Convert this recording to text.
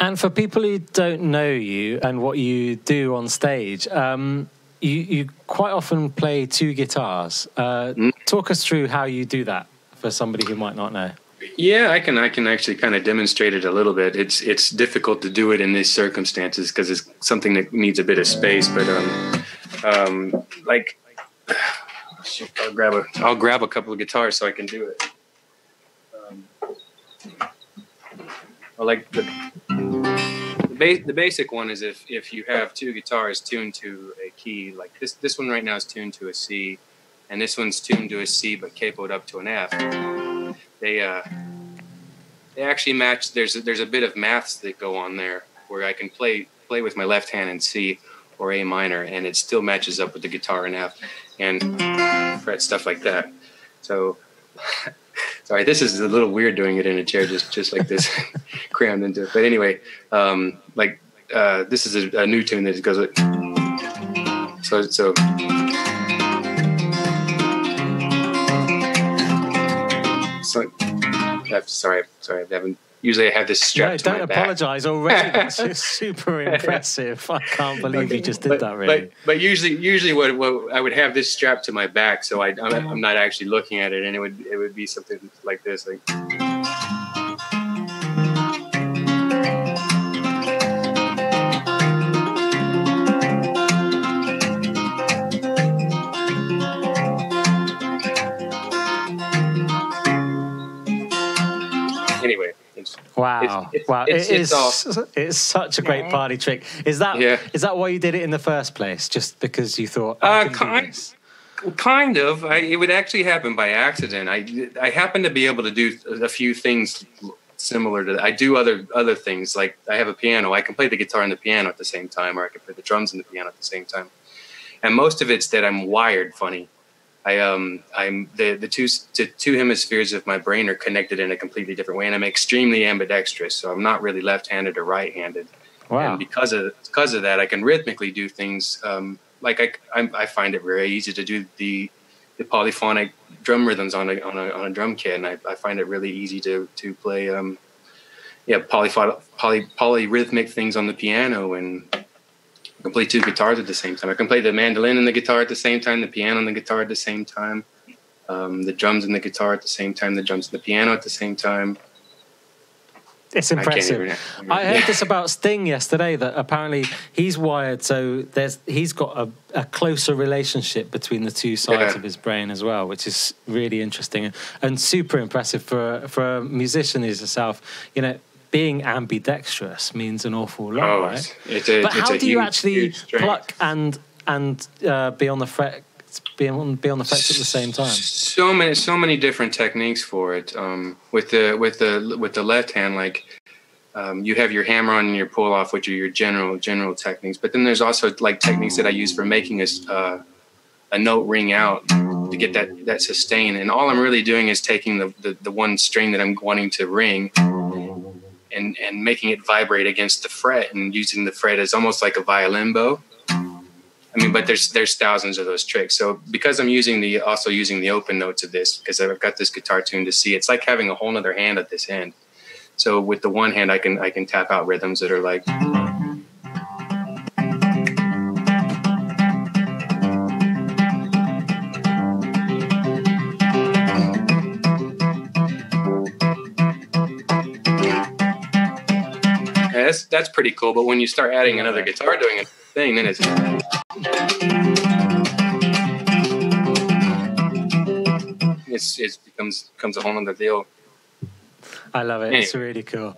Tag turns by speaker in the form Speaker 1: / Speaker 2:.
Speaker 1: And for people who don't know you and what you do on stage, you quite often play two guitars. Talk us through how you do that for somebody who might not know.
Speaker 2: Yeah, I can actually kind of demonstrate it a little bit. It's difficult to do it in these circumstances because it's something that needs a bit of space. But like, I'll grab a couple of guitars so I can do it. Like the basic one is if you have two guitars tuned to a key, like this one right now is tuned to a C, and this one's tuned to a C but capoed up to an F. They actually match. There's a bit of maths that go on there where I can play with my left hand in C or A minor, and it still matches up with the guitar in F and fret stuff like that. So, sorry, this is a little weird doing it in a chair, just like this, crammed into it. But anyway, this is a new tune that goes like so. Sorry. I haven't. Usually, I have this strapped to my back.
Speaker 1: Don't apologize already. That's just super impressive. I can't believe you just did that. Really.
Speaker 2: But usually, what I would have this strapped to my back, so I'm not actually looking at it, and it would be something like this, like. Anyway.
Speaker 1: Wow! It's such a great party trick. Is that why you did it in the first place? Just because you thought?
Speaker 2: Kind of. It would actually happen by accident. I happen to be able to do a few things similar to that. I do other things, like I have a piano. I can play the guitar and the piano at the same time, or I can play the drums and the piano at the same time. And most of it's that I'm wired funny. I'm the two hemispheres of my brain are connected in a completely different way, and I'm extremely ambidextrous. So I'm not really left-handed or right-handed.
Speaker 1: Wow!
Speaker 2: And because of that, I can rhythmically do things. Like I find it very easy to do the polyphonic drum rhythms on a drum kit, and I find it really easy to play polyrhythmic things on the piano, and I can play two guitars at the same time. I can play the mandolin and the guitar at the same time, the piano and the guitar at the same time, the drums and the guitar at the same time, the drums and the piano at the same time.
Speaker 1: It's impressive. I heard this about Sting yesterday, that apparently he's wired so he's got a closer relationship between the two sides of his brain as well, which is really interesting and super impressive for a musician as yourself. You know, being ambidextrous means an awful lot, right? But how do you actually pluck and be on the fret? Be on the frets at the same time.
Speaker 2: So many different techniques for it. With the left hand, like you have your hammer on and your pull off, which are your general techniques. But then there's also like techniques that I use for making a note ring out to get that sustain. And all I'm really doing is taking the one string that I'm wanting to ring and making it vibrate against the fret, and using the fret as almost like a violin bow. I mean, but there's thousands of those tricks. So because I'm using the open notes of this, because I've got this guitar tuned to C, it's like having a whole other hand at this end. So with the one hand, I can tap out rhythms that are like. Yeah, that's pretty cool. But when you start adding another guitar doing a thing, then it becomes a whole other deal.
Speaker 1: I love it. Anyway. It's really cool.